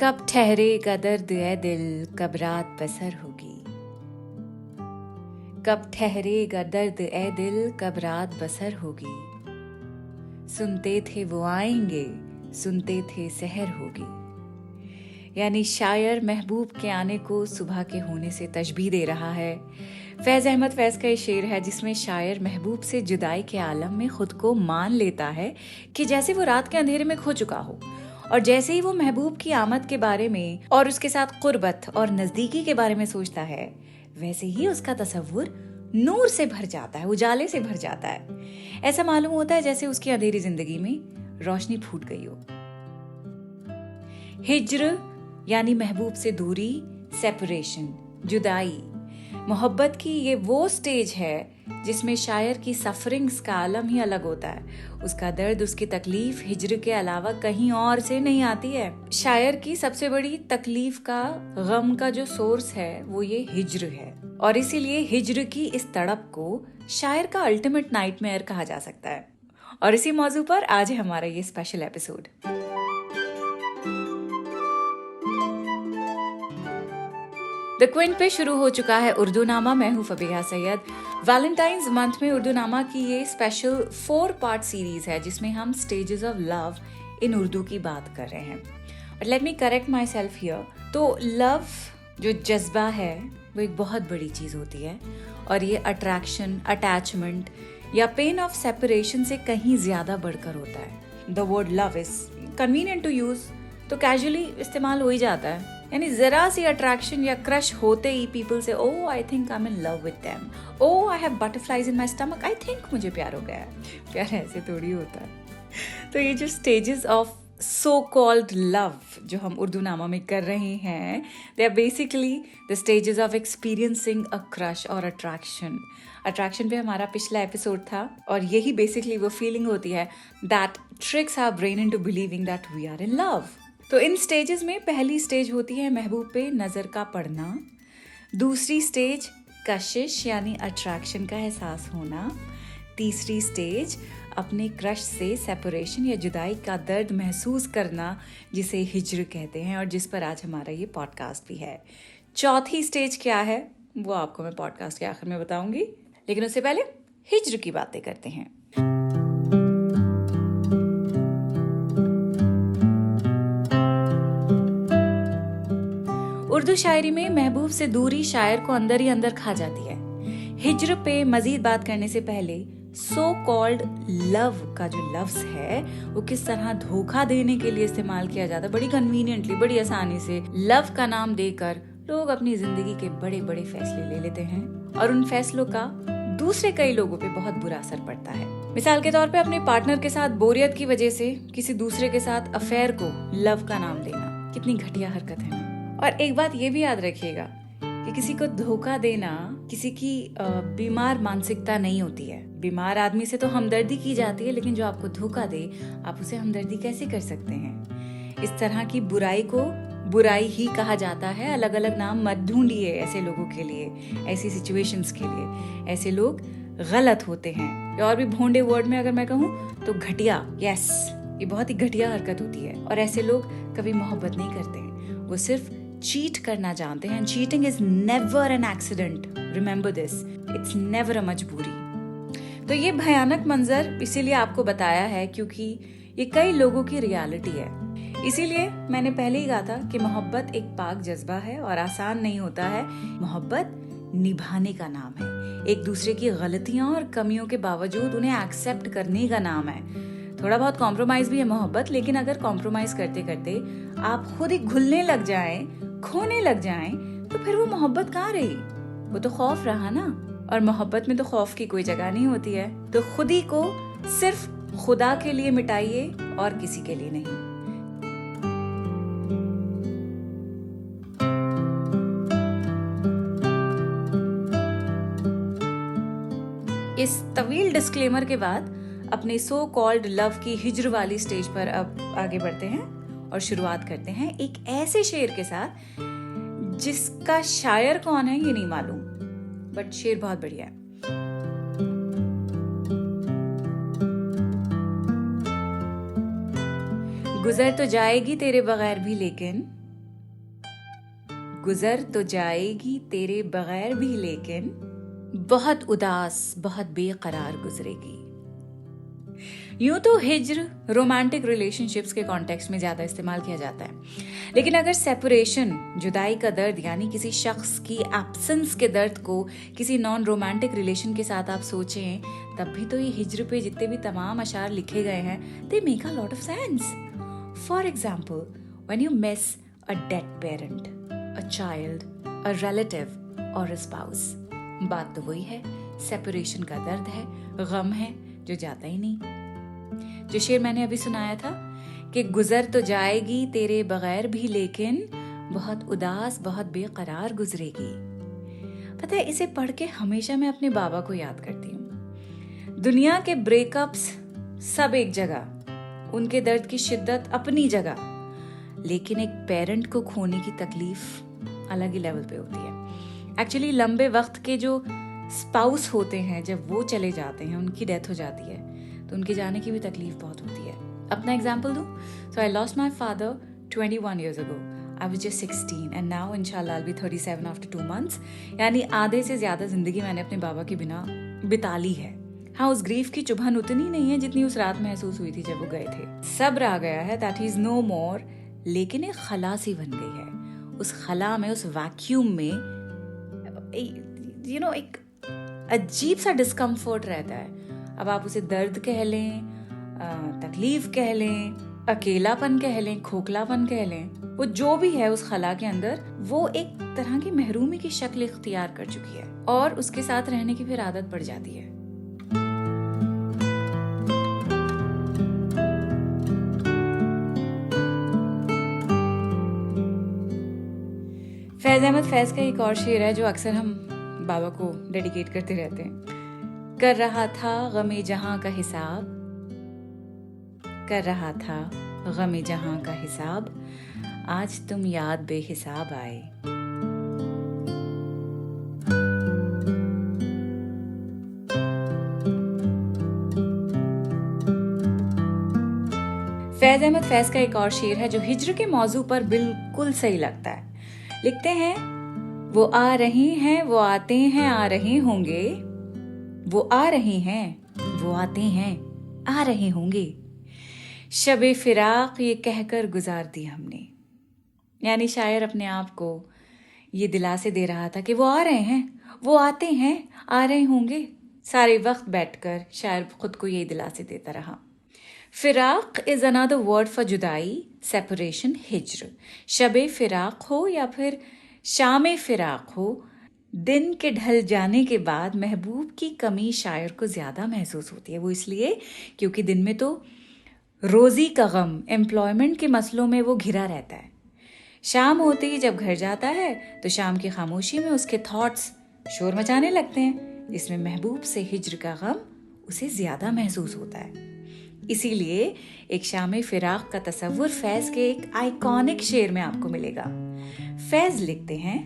कब ठहरेगा दर्द ए दिल, कब रात बसर होगी। कब ठहरेगा दर्द ए दिल, कब रात बसर होगी। सुनते थे वो आएंगे, सुनते थे सहर होगी। यानी शायर महबूब के आने को सुबह के होने से तशबीह दे रहा है। फैज अहमद फैज का ये शेर है जिसमें शायर महबूब से जुदाई के आलम में खुद को मान लेता है कि जैसे वो रात के अंधेरे में खो चुका हो, और जैसे ही वो महबूब की आमद के बारे में और उसके साथ कुर्बत और नजदीकी के बारे में सोचता है, वैसे ही उसका तसव्वुर नूर से भर जाता है, उजाले से भर जाता है। ऐसा मालूम होता है जैसे उसकी अंधेरी जिंदगी में रोशनी फूट गई हो। हिज्र यानी महबूब से दूरी, सेपरेशन, जुदाई। मोहब्बत की ये वो स्टेज है जिसमें शायर की सफरिंग्स का आलम ही अलग होता है। उसका दर्द, उसकी तकलीफ हिज्र के अलावा कहीं और से नहीं आती है। शायर की सबसे बड़ी तकलीफ का, गम का जो सोर्स है वो ये हिज्र है, और इसीलिए हिज्र की इस तड़प को शायर का अल्टीमेट नाइटमेयर कहा जा सकता है। और इसी मौजू पर आज है हमारा ये स्पेशल एपिसोड। द क्विंट पे शुरू हो चुका है उर्दू नामा। मैं हूँ फबीहा सैयद। वैलेंटाइंस मंथ में उर्दू नामा की ये स्पेशल 4 पार्ट सीरीज है जिसमें हम stages of love in Urdu की बात कर रहे हैं। But let me correct my self here. तो लव जो जज्बा है वो एक बहुत बड़ी चीज़ होती है, और ये अट्रैक्शन, अटैचमेंट या पेन ऑफ सेपरेशन से कहीं ज़्यादा बढ़कर होता है। The word love is convenient to use, तो कैजुअली इस्तेमाल हो ही जाता है। यानी जरा सी अट्रैक्शन या क्रश होते ही पीपल से oh I think I am in love with them, oh I have butterflies in my stomach, I think मुझे प्यार हो गया है। प्यार ऐसे थोड़ी होता है। तो ये जो stages of so called love जो हम उर्दू नामा में कर रहे हैं, they are basically the stages of experiencing a crush और अट्रैक्शन। अट्रैक्शन पे हमारा पिछला एपिसोड था, और यही बेसिकली वो फीलिंग होती है that tricks our brain into believing that we are in love. तो इन स्टेजेस में पहली स्टेज होती है महबूब पे नज़र का पड़ना, दूसरी स्टेज कशिश यानी अट्रैक्शन का एहसास होना, तीसरी स्टेज अपने क्रश से सेपरेशन या जुदाई का दर्द महसूस करना जिसे हिज्र कहते हैं, और जिस पर आज हमारा ये पॉडकास्ट भी है। चौथी स्टेज क्या है वो आपको मैं पॉडकास्ट के आखिर में बताऊंगी, लेकिन उससे पहले हिज्र की बातें करते हैं। उर्दू शायरी में महबूब से दूरी शायर को अंदर ही अंदर खा जाती है। हिज्र पे मजीद बात करने से पहले सो कॉल्ड लव का जो लफ्ज है वो किस तरह धोखा देने के लिए इस्तेमाल किया जाता है। बड़ी कन्वीनियंटली, बड़ी आसानी से लव का नाम देकर लोग अपनी जिंदगी के बड़े बड़े फैसले ले लेते हैं, और उन फैसलों का दूसरे कई लोगों पे बहुत बुरा असर पड़ता है। मिसाल के तौर पे अपने पार्टनर के साथ बोरियत की वजह से किसी दूसरे के साथ अफेयर को लव का नाम देना कितनी घटिया हरकत है। और एक बात ये भी याद रखिएगा कि किसी को धोखा देना किसी की बीमार मानसिकता नहीं होती है। बीमार आदमी से तो हमदर्दी की जाती है, लेकिन जो आपको धोखा दे आप उसे हमदर्दी कैसे कर सकते हैं। इस तरह की बुराई को बुराई ही कहा जाता है। अलग अलग नाम मत ढूंढिए ऐसे लोगों के लिए, ऐसी सिचुएशंस के लिए। ऐसे लोग गलत होते हैं, और भी भोंडे वर्ड में अगर मैं कहूँ तो घटिया। यस, ये बहुत ही घटिया हरकत होती है, और ऐसे लोग कभी मोहब्बत नहीं करते हैं, वो सिर्फ चीट करना जानते हैं। Cheating is never an accident, remember this, it's never a मजबूरी। तो ये भयानक मंजर इसीलिए आपको बताया है क्योंकि ये कई लोगों की रियलिटी है। इसीलिए मैंने पहले ही कहा था कि मोहब्बत एक पाक जज्बा है और आसान नहीं होता है। मोहब्बत निभाने का नाम है, एक दूसरे की गलतियां और कमियों के बावजूद उन्हें एक्सेप्ट करने का नाम है। थोड़ा बहुत कॉम्प्रोमाइज भी है मोहब्बत, लेकिन अगर कॉम्प्रोमाइज करते करते आप खुद ही घुलने लग जाएं, खोने लग जाएं, तो फिर वो मोहब्बत कहाँ रही? वो तो खौफ रहा ना, और मोहब्बत में तो खौफ की कोई जगह नहीं होती है। तो खुद ही को सिर्फ खुदा के लिए मिटाइए और किसी के लिए नहीं। इस तवील डिस्क्लेमर के बाद अपने सो कॉल्ड लव की हिज्र वाली स्टेज पर अब आगे बढ़ते हैं और शुरुआत करते हैं एक ऐसे शेर के साथ जिसका शायर कौन है ये नहीं मालूम, बट शेर बहुत बढ़िया है। गुजर तो जाएगी तेरे बगैर भी, लेकिन गुजर तो जाएगी तेरे बगैर भी, लेकिन बहुत उदास बहुत बेकरार गुजरेगी। यूं तो हिज्र रोमांटिक रिलेशनशिप्स के कॉन्टेक्स्ट में ज्यादा इस्तेमाल किया जाता है, लेकिन अगर सेपरेशन, जुदाई का दर्द यानी किसी शख्स की एब्सेंस के दर्द को किसी नॉन रोमांटिक रिलेशन के साथ आप सोचें, तब भी तो ये हिज्र पे जितने भी तमाम अशार लिखे गए हैं, they make a lot of sense. For example, when you miss a dead parent, a child, a relative और अ स्पाउस, बात तो वही है, सेपरेशन का दर्द है, गम है जो जाता ही नहीं। जो शेर मैंने अभी सुनाया था कि गुजर तो जाएगी तेरे बगैर भी, लेकिन बहुत उदास बहुत बेकरार गुजरेगी। पता है, इसे पढ़ के हमेशा मैं अपने बाबा को याद करती हूँ। दुनिया के ब्रेकअप्स सब एक जगह, उनके दर्द की शिद्दत अपनी जगह, लेकिन एक पेरेंट को खोने की तकलीफ अलग ही लेवल पे होती है। एक्चुअली लंबे वक्त के जो स्पाउस होते हैं, जब वो चले जाते हैं, उनकी डेथ हो जाती है, तो उनके जाने की भी तकलीफ बहुत होती है। अपना एग्जाम्पल दूं, so I lost my father 21 years ago. I was just 16 and now inshallah I'll be 37 after 2 months. यानी आधे से ज्यादा जिंदगी मैंने अपने बाबा के बिना बिता ली है। हाँ, उस ग्रीफ की चुभन उतनी नहीं है जितनी उस रात महसूस हुई थी जब वो गए थे। सब्र आ गया है, that he is no more, लेकिन एक खला सी बन गई है। उस खला में, उस वैक्यूम में एक अजीब सा डिस्कम्फर्ट रहता है। अब आप उसे दर्द कह लें, तकलीफ कह लें, अकेलापन कह लें, खोखलापन कह लें, वो जो भी है उस खला के अंदर, वो एक तरह की महरूमी की शक्ल इख्तियार कर चुकी है और उसके साथ रहने की फिर आदत पड़ जाती है। फैज अहमद फैज का एक और शेर है जो अक्सर हम बाबा को डेडिकेट करते रहते हैं। कर रहा था गमे जहां का हिसाब, कर रहा था गमे जहां का हिसाब, आज तुम याद बेहिसाब आए। फैज अहमद फैज का एक और शेर है जो हिज्र के मौजू पर बिल्कुल सही लगता है। लिखते हैं, वो आ रहे हैं, वो आते हैं, आ रहे होंगे, वो आ रहे हैं, वो आते हैं, आ रहे होंगे, शबे फिराक ये कहकर गुजार दी हमने। यानी शायर अपने आप को ये दिलासे दे रहा था कि वो आ रहे हैं, वो आते हैं, आ रहे होंगे। सारे वक्त बैठकर शायर खुद को ये दिलासे देता रहा। फिराक इज अनदर वर्ड फॉर जुदाई, सेपरेशन, हिज्र। शबे फिराक हो या फिर शामे फिराक हो, दिन के ढल जाने के बाद महबूब की कमी शायर को ज्यादा महसूस होती है। वो इसलिए क्योंकि दिन में तो रोजी का गम, एम्प्लॉयमेंट के मसलों में वो घिरा रहता है। शाम होते ही जब घर जाता है तो शाम की खामोशी में उसके थॉट्स शोर मचाने लगते हैं, जिसमें महबूब से हिज्र का गम उसे ज्यादा महसूस होता है। इसीलिए एक शामे फिराक का तस्वुर फैज के एक आइकॉनिक शेर में आपको मिलेगा। फैज लिखते हैं,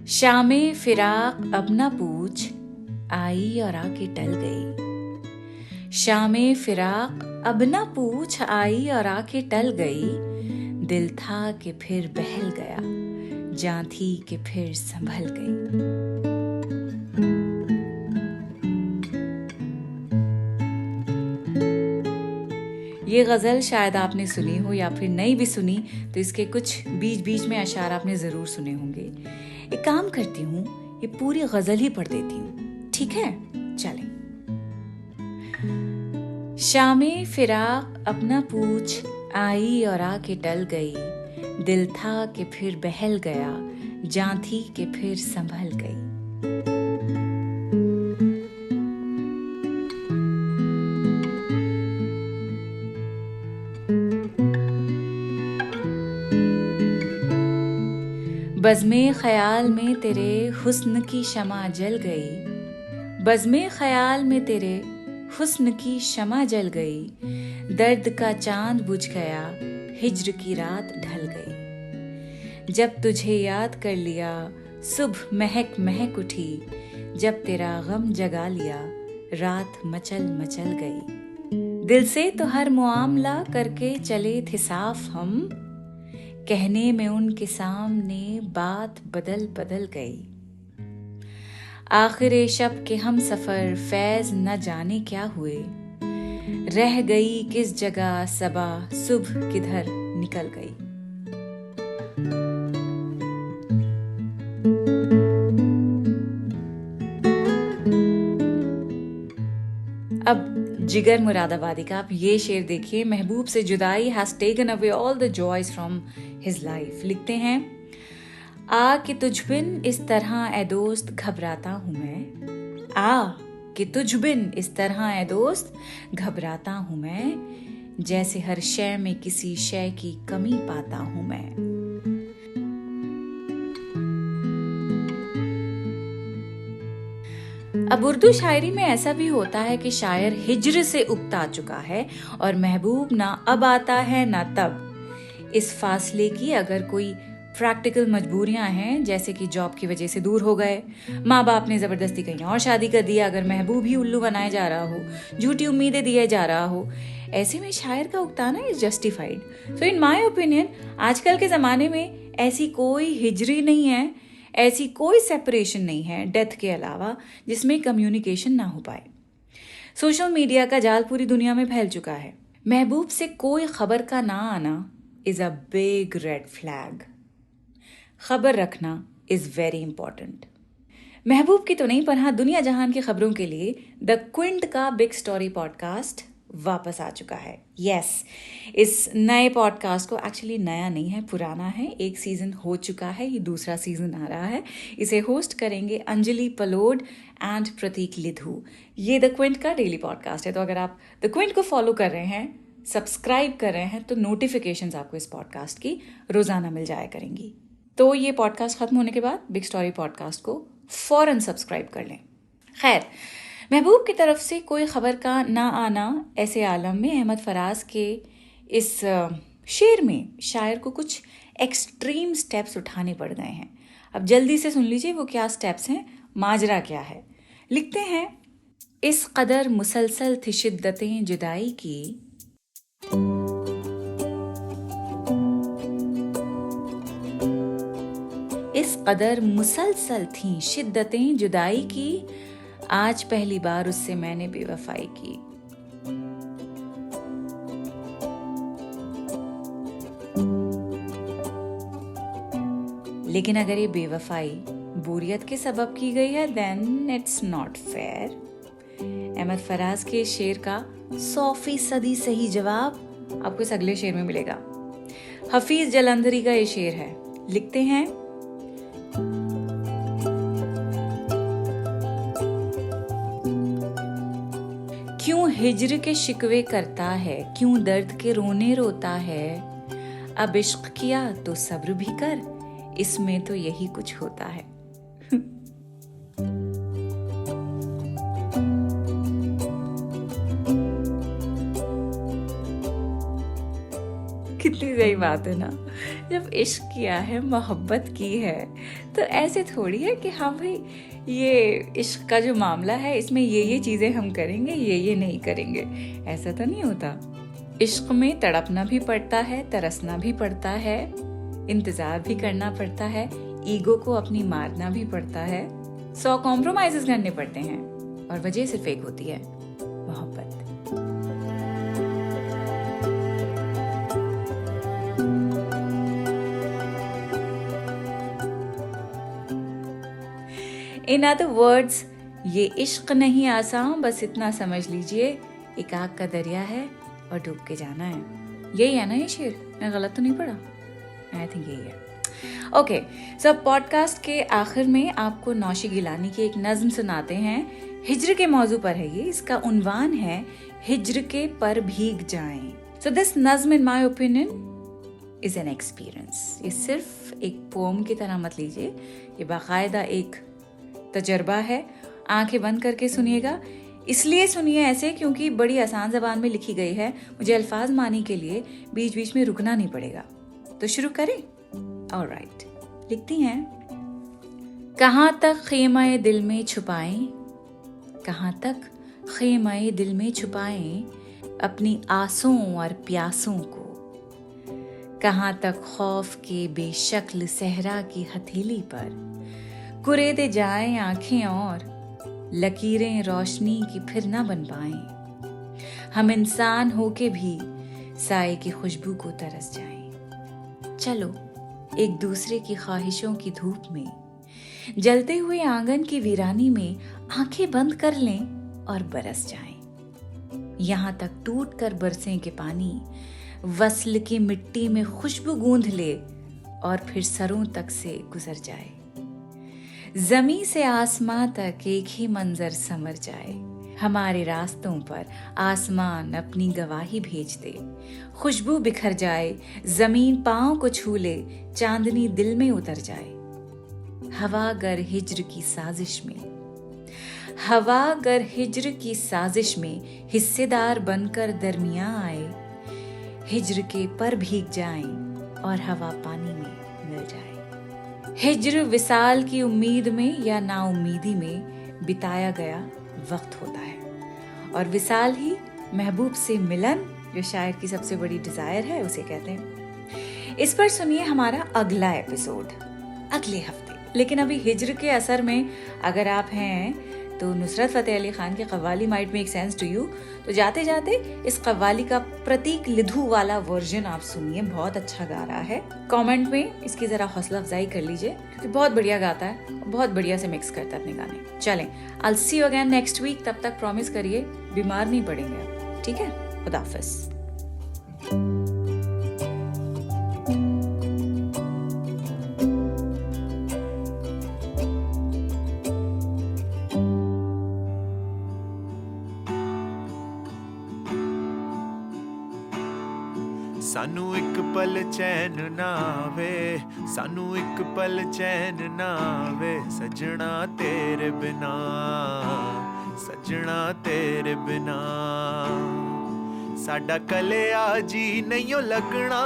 शामे फिराक अब ना पूछ, आई और आके टल गई। शामे फिराक अब ना पूछ, आई और आके टल गई। दिल था कि फिर बहल गया, जान थी कि फिर संभल गई। ये गजल शायद आपने सुनी हो या फिर नहीं भी सुनी तो इसके कुछ बीच बीच में अशार आपने जरूर सुने होंगे। एक काम करती हूँ, ये पूरी गजल ही पढ़ देती हूँ, ठीक है? चलें। शामे फिराक अपना पूछ, आई और आके टल गई। दिल था कि फिर बहल गया, जान थी कि फिर संभल गई। बज़्मे ख्याल में तेरे हुस्न की शमा जल गई। बज़्मे ख्याल में तेरे हुस्न की शमा जल गई। दर्द का चांद बुझ गया, हिज्र की रात ढल गई। जब तुझे याद कर लिया, सुबह महक महक उठी। जब तेरा गम जगा लिया, रात मचल मचल गई। दिल से तो हर मुआमला करके चले थे साफ हम, कहने में उनके सामने बात बदल बदल गई। आखिर शब के हम सफर फैज न जाने क्या हुए, रह गई किस जगह सबा सुबह किधर निकल गई। अब जिगर मुरादाबादी का आप ये शेर देखिए। महबूब से जुदाई has taken away all the joys from his life. लिखते हैं, आ कि तुझ बिन इस तरह ए दोस्त घबराता हूं मैं, आ कि तुझ बिन इस तरह ए दोस्त घबराता हूं मैं, जैसे हर शय में किसी शय की कमी पाता हूं मैं। अब उर्दू शायरी में ऐसा भी होता है कि शायर हिज्र से उकता चुका है और महबूब ना अब आता है ना तब। इस फासले की अगर कोई प्रैक्टिकल मजबूरियां हैं, जैसे कि जॉब की वजह से दूर हो गए, माँ बाप ने जबरदस्ती कहीं और शादी कर दिया, अगर महबूब ही उल्लू बनाया जा रहा हो, झूठी उम्मीदें दिए जा रहा हो, ऐसे में शायर का उकताना is justified. So in my opinion आजकल के जमाने में ऐसी कोई हिजरी नहीं है, ऐसी कोई सेपरेशन नहीं है डेथ के अलावा जिसमें कम्युनिकेशन ना हो पाए। सोशल मीडिया का जाल पूरी दुनिया में फैल चुका है। महबूब से कोई खबर का ना आना is a big red flag. खबर रखना इज वेरी इंपॉर्टेंट। महबूब की तो नहीं, पर हाँ दुनिया जहान की खबरों के लिए द क्विंट का बिग स्टोरी पॉडकास्ट वापस आ चुका है। यस, इस नए पॉडकास्ट को एक्चुअली नया नहीं है, पुराना है, एक सीजन हो चुका है, ये दूसरा सीजन आ रहा है। इसे होस्ट करेंगे अंजलि पलोड एंड प्रतीक लिधु। ये द क्विंट का डेली पॉडकास्ट है, तो अगर आप द क्विंट को फॉलो कर रहे हैं, सब्सक्राइब कर रहे हैं, तो नोटिफिकेशंस आपको इस पॉडकास्ट की रोजाना मिल जाया करेंगी। तो ये पॉडकास्ट खत्म होने के बाद बिग स्टोरी पॉडकास्ट को फौरन सब्सक्राइब कर लें। खैर, महबूब की तरफ से कोई खबर का ना आना ऐसे आलम में अहमद फराज के इस शेर में शायर को कुछ एक्सट्रीम स्टेप्स उठाने पड़ गए हैं। अब जल्दी से सुन लीजिए वो क्या स्टेप्स हैं, माजरा क्या है। लिखते हैं, इस कदर मुसलसल थी शिद्दतें जुदाई की, इस कदर मुसलसल थी शिद्दतें जुदाई की, आज पहली बार उससे मैंने बेवफाई की। लेकिन अगर ये बेवफाई बोरियत के सबब की गई है, then it's not fair. Ahmad Faraz के शेर का 100% सही जवाब आपको इस अगले शेर में मिलेगा। हफीज जलंधरी का ये शेर है। लिखते हैं, क्यों हिज्र के शिकवे करता है, क्यों दर्द के रोने रोता है, अब इश्क किया तो सब्र भी कर, इसमें तो यही कुछ होता है। कितनी सही बात है ना। जब इश्क किया है, मोहब्बत की है, तो ऐसे थोड़ी है कि हाँ भाई ये इश्क का जो मामला है इसमें ये चीजें हम करेंगे, ये नहीं करेंगे, ऐसा तो नहीं होता। इश्क में तड़पना भी पड़ता है, तरसना भी पड़ता है, इंतजार भी करना पड़ता है, ईगो को अपनी मारना भी पड़ता है, 100 कॉम्प्रोमाइजेस करने पड़ते हैं, और वजह सिर्फ एक होती है, मोहब्बत। इन अदर वर्ड्स, ये इश्क नहीं आसान, बस इतना समझ लीजिए एक आग का दरिया है और डूब के जाना है। यही है ना ये शेर? मैं गलत तो नहीं पढ़ा? आई थिंक यही है। ओके, सो पॉडकास्ट के आखिर में आपको नौशी गिलानी की एक नज्म सुनाते हैं। हिज्र के मौजू पर है ये। इसका उन्वान है, हिज्र के पर भीग जाएं। सो दिस नज्म इन my opinion is an experience. ये सिर्फ एक पोम की तरह मत लीजिए, ये बाकायदा एक तजर्बा है। आंखें बंद करके सुनिएगा। इसलिए सुनिए ऐसे क्योंकि बड़ी आसान ज़बान में लिखी गई है, मुझे अल्फाज मानी के लिए बीच बीच में रुकना नहीं पड़ेगा। तो शुरू करें? ऑलराइट, लिखती हैं, कहाँ तक खेमा दिल में छुपाएं, कहाँ तक खेमे दिल में छुपाएं अपनी आसों और प्यासों को। कहाँ तक खौफ के बेशक्ल सहरा की हथेली पर कुरेदे जाएं आंखें और लकीरें रोशनी की फिर ना बन पाएं। हम इंसान होके भी साए की खुशबू को तरस जाएं। चलो एक दूसरे की ख्वाहिशों की धूप में, जलते हुए आंगन की वीरानी में आंखें बंद कर लें और बरस जाएं। यहाँ तक टूट कर बरसें के पानी वस्ल की मिट्टी में खुशबू गूंध ले और फिर सरों तक से गुजर जाए। जमी से आसमां तक एक ही मंजर समर जाए। हमारे रास्तों पर आसमान अपनी गवाही भेज दे। खुशबू बिखर जाए, जमीन पांव को छू ले, चांदनी दिल में उतर जाए। हवा गर हिज्र की साजिश में, हवा गर हिज्र की साजिश में हिस्सेदार बनकर दरमियां आए। हिज्र के पर भीग जाएं और हवा पानी में मिल जाए। हिज्र विसाल की उम्मीद में या नाउम्मीदी में बिताया गया वक्त होता है, और विसाल ही महबूब से मिलन, जो शायर की सबसे बड़ी डिजायर है, उसे कहते हैं। इस पर सुनिए हमारा अगला एपिसोड अगले हफ्ते। लेकिन अभी हिज्र के असर में अगर आप हैं तो नुसरत फतेह अली खान की कव्वाली might make sense to you, तो जाते जाते इस कव्वाली का प्रतीक लिधु वाला वर्जन आप सुनिए, बहुत अच्छा गा रहा है। कमेंट में इसकी जरा हौसला अफजाई कर लीजिए, क्योंकि बहुत बढ़िया गाता है, बहुत बढ़िया से मिक्स करता है अपने गाने। चलें, I will see you again next week. तब तक प्रॉमिस करिए बीमार नहीं पड़ेंगे, ठीक है? खुदा हाफिज। सानू एक पल चैन ना आवे, सानू एक पल चैन ना आवे, सजना तेरे बिना, सजना तेरे बिना। साडा कलिया जी नहीं लगना,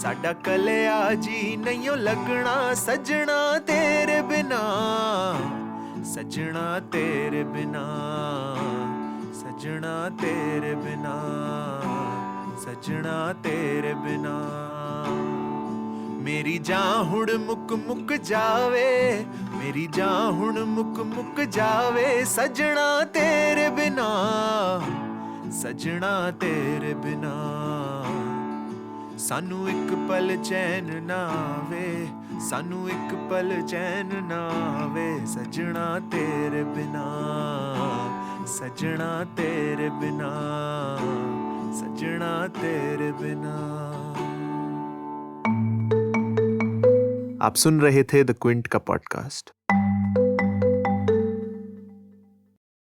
साडा कलिया जी नहीं लगना, सजना तेरे बिना, सजना तेरे बिना, सजना तेरे बिना, सजना तेरे बिना। मेरी जान हुण मुक मुक जावे, मेरी जान हुण मुक मुक जावे, सजना तेरे बिना, सजना तेरे बिना। सानू एक पल चैन ना आवे, सानू एक पल चैन ना आवे, सजना तेरे बिना, सजना तेरे बिना, सजना तेरे बिना। आप सुन रहे थे द क्विंट का पॉडकास्ट।